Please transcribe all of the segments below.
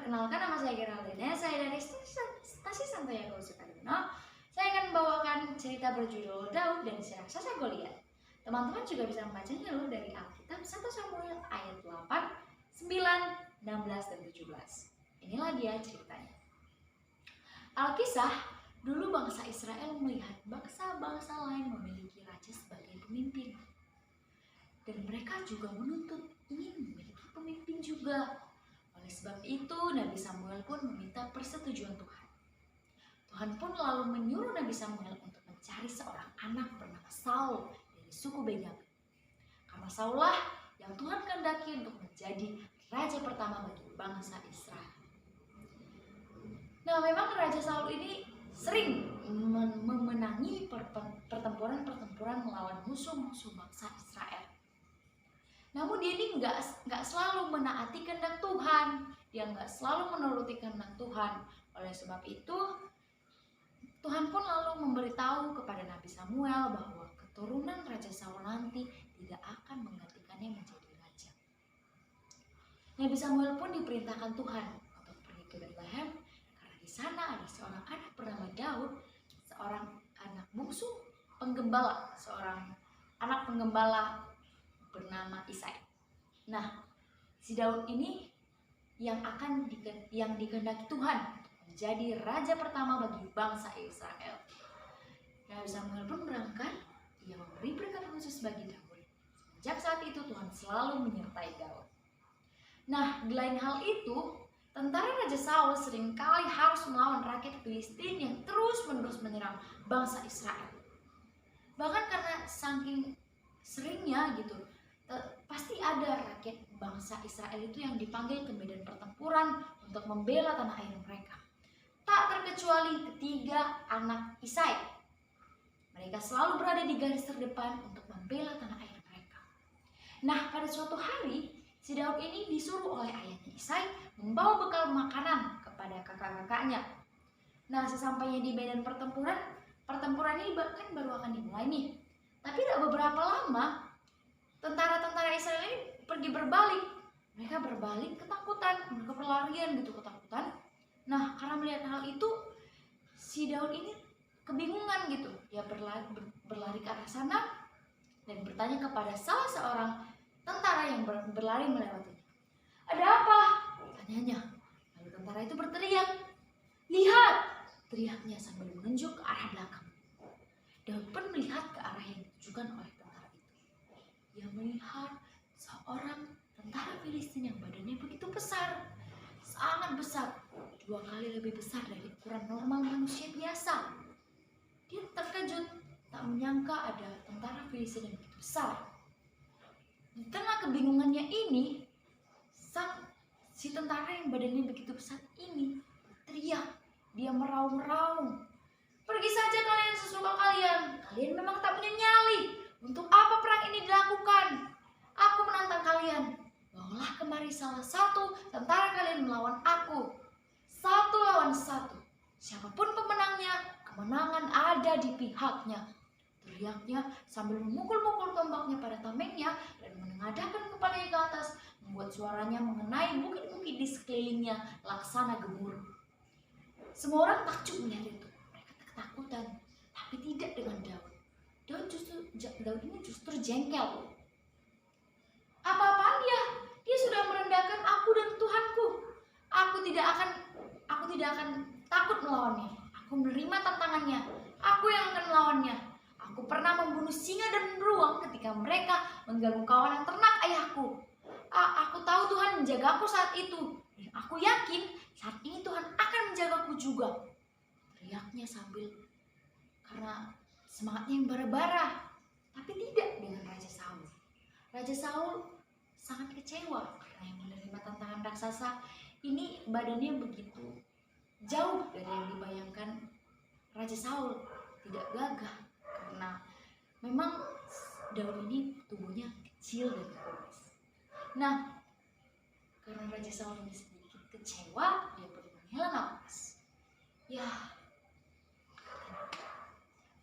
Perkenalkan, nama saya Geraldine. Saya dari Stasi Santo Yakobus Sukarno. Saya akan membawakan cerita berjudul Daud dan si raksasa Goliat. Teman-teman juga bisa membacanya loh dari Alkitab 1 Samuel ayat 8, 9, 16, dan 17. Inilah dia ceritanya. Alkisah, dulu bangsa Israel melihat bangsa-bangsa lain memiliki raja sebagai pemimpin. Dan mereka juga menuntut ingin memiliki pemimpin juga. Oleh sebab itu, Nabi Samuel pun meminta persetujuan Tuhan. Tuhan pun lalu menyuruh Nabi Samuel untuk mencari seorang anak bernama Saul dari suku Benyamin. Karena Saul-lah yang Tuhan kehendaki untuk menjadi raja pertama bagi bangsa Israel. Nah, memang Raja Saul ini sering memenangi pertempuran-pertempuran melawan musuh-musuh bangsa Israel. Namun dia ini nggak selalu menaati kehendak Tuhan, dia nggak selalu menuruti kehendak Tuhan. Oleh sebab itu, Tuhan pun lalu memberitahu kepada Nabi Samuel bahwa keturunan Raja Saul nanti tidak akan menggantikannya menjadi raja. Nabi Samuel pun diperintahkan Tuhan untuk pergi ke Bethlehem, karena di sana ada seorang anak bernama Daud, seorang anak bungsu penggembala, seorang anak penggembala bernama Isai. Nah, si Daud ini yang dikehendaki Tuhan menjadi raja pertama bagi bangsa Israel. Nabi Samuel pun berangkat, ia memberi berkat khusus bagi Daud. Sejak saat itu Tuhan selalu menyertai Daud. Nah, di lain hal itu, tentara Raja Saul seringkali harus melawan rakyat Filistin yang terus-menerus menyerang bangsa Israel. Bahkan karena saking seringnya gitu, pasti ada rakyat bangsa Israel itu yang dipanggil ke medan pertempuran untuk membela tanah air mereka. Tak terkecuali ketiga anak Isai. Mereka selalu berada di garis terdepan untuk membela tanah air mereka. Nah, pada suatu hari, si Daud ini disuruh oleh ayahnya Isai membawa bekal makanan kepada kakak-kakaknya. Nah, sesampainya di medan pertempuran ini kan baru akan dimulai nih. Tapi tidak beberapa lama, tentara-tentara Israel ini pergi berbalik. Mereka berbalik ketakutan, mereka berlarian gitu ketakutan. Nah, karena melihat hal itu, si Daud ini kebingungan gitu. Dia berlari ke arah sana dan bertanya kepada salah seorang tentara yang berlari melewatinya. "Ada apa?" tanyanya. Lalu tentara itu berteriak. "Lihat!" teriaknya sambil menunjuk ke arah belakang. Daud pun melihat ke arah yang ditujukan oleh tentara itu. Dia melihat seorang tentara Filistin yang badannya begitu besar, sangat besar, 2 kali lebih besar dari ukuran normal manusia biasa. Dia terkejut, tak menyangka ada tentara Filistin yang begitu besar. Di tengah kebingungannya ini, si tentara yang badannya begitu besar ini berteriak, dia meraung-raung. "Pergi saja kalian sesuka kalian. Kalian memang tak punya nyali. Untuk apa perang ini dilakukan? Aku menantang kalian. Bawalah kemari salah satu tentara kalian melawan aku. 1 lawan 1. Siapapun pemenangnya, kemenangan ada di pihaknya." Teriaknya sambil memukul-mukul tombaknya pada tamengnya dan menengadahkan kepalanya ke atas, membuat suaranya mengenai bukit-bukit di sekelilingnya laksana gemuruh. Semua orang takjub melihat itu. Mereka ketakutan, tapi tidak dengan Daud. Daud ini justru jengkel. "Apa-apaan dia? Dia sudah merendahkan aku dan Tuhanku. Aku tidak akan takut melawannya. Aku menerima tantangannya. Aku yang akan melawannya. Aku pernah membunuh singa dan beruang ketika mereka mengganggu kawanan ternak ayahku. Aku tahu Tuhan menjagaku saat itu. Dan aku yakin saat ini Tuhan akan menjagaku juga." Teriaknya sambil karena semangatnya yang bara-bara. Tapi tidak dengan Raja Saul. Raja Saul sangat kecewa karena yang menerima tantangan raksasa ini badannya begitu jauh dari yang dibayangkan Raja Saul. Tidak gagah karena memang Daud ini tubuhnya kecil dan kurus. Nah, karena Raja Saul ini sedikit kecewa, dia perlu menghela nafas.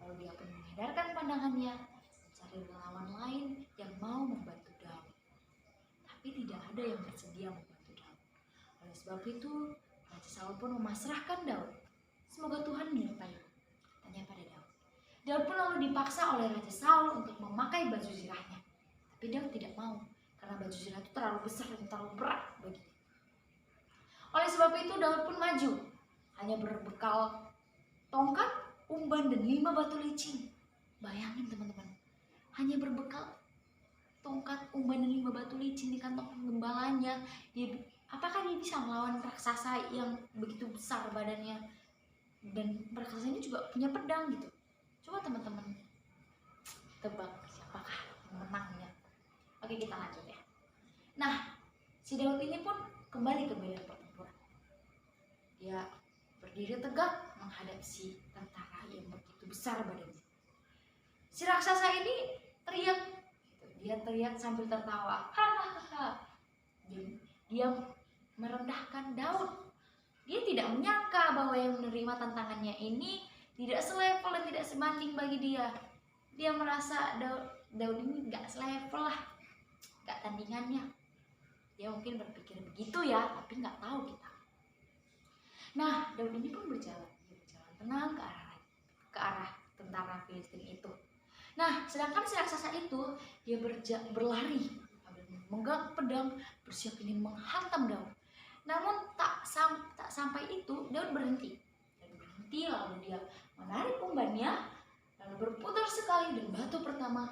Lalu dia pun mengedarkan pandangannya mencari relawan lain yang mau membantu Daud. Tapi tidak ada yang bersedia membantu Daud. Oleh sebab itu Raja Saul pun memasrahkan Daud. Semoga Tuhan menyertai, tanya pada Daud. Daud pun lalu dipaksa oleh Raja Saul untuk memakai baju zirahnya. Tapi Daud tidak mau, karena baju zirah itu terlalu besar dan terlalu berat baginya. Oleh sebab itu Daud pun maju, hanya berbekal tongkat, umban, dan 5 batu licin. Bayangin teman-teman, hanya berbekal tongkat, umban, dan 5 batu licin di kantong gembalanya. Apakah dia bisa melawan raksasa yang begitu besar badannya? Dan raksasa ini juga punya pedang gitu. Coba teman-teman tebak siapakah yang menangnya. Oke, kita lanjut ya. Nah, si Daud ini pun kembali ke medan pertempuran. Dia berdiri tegak menghadap si tentara yang begitu besar badannya. Si raksasa ini teriak, dia teriak sambil tertawa. Hahaha. Dia merendahkan Daud. Dia tidak menyangka bahwa yang menerima tantangannya ini tidak selevel dan tidak sebanding bagi dia. Dia merasa Daud ini gak selevel lah, gak tandingannya. Dia mungkin berpikir begitu ya, tapi gak tahu kita. Nah, Daud ini pun berjalan tenang ke arah tentara Filistin itu. Nah, sedangkan si raksasa itu dia berlari memegang pedang, bersiap ingin menghantam Daud. Namun tak sampai itu Daud berhenti. Lalu dia menarik umbannya, lalu berputar sekali dan batu pertama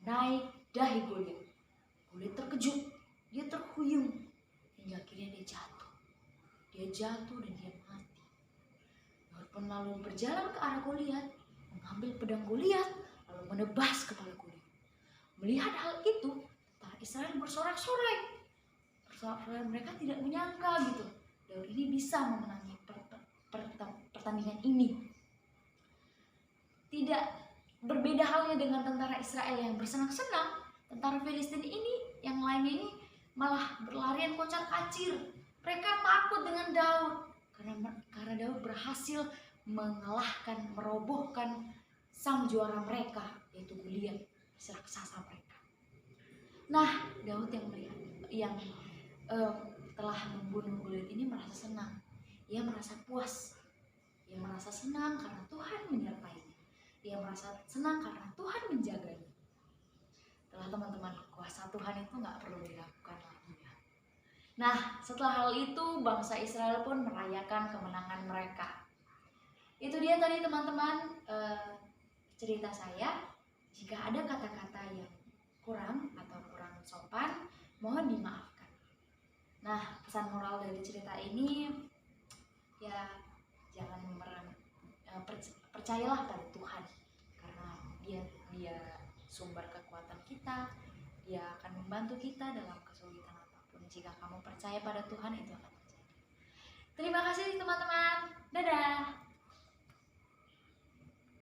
menaik dahi Goliat. Goliat terkejut, dia terhuyung hingga akhirnya dia jatuh. Dia jatuh dan dia mati. Daud pun lalu berjalan ke arah Goliat, mengambil pedang Goliat, lalu menebas kepala Goliat. Melihat hal itu, tentara Israel bersorak-sorai. Mereka tidak menyangka gitu, Daud ini bisa memenangi pertandingan ini. Tidak berbeda halnya dengan tentara Israel yang bersenang-senang, tentara Filistin ini yang lainnya ini malah berlarian kocar-kacir. Mereka takut dengan Daud karena Daud berhasil mengalahkan, merobohkan sang juara mereka, yaitu Goliat, si raksasa mereka. Nah, Daud yang telah membunuh Goliat ini merasa senang. Ia merasa puas. Ia merasa senang karena Tuhan menyertainya. Ia merasa senang karena Tuhan menjaganya. Setelah teman-teman, kuasa Tuhan itu gak perlu diragukan lagi ya. Nah, setelah hal itu bangsa Israel pun merayakan kemenangan mereka. Itu dia tadi teman-teman cerita saya. Jika ada kata-kata yang kurang atau kurang sopan, mohon dimaafkan. Nah, pesan moral dari cerita ini ya jangan percayalah pada Tuhan, karena dia sumber kekuatan kita. Dia akan membantu kita dalam kesulitan apapun. Jika kamu percaya pada Tuhan, itu akan terjadi. Terima kasih teman-teman. Dadah.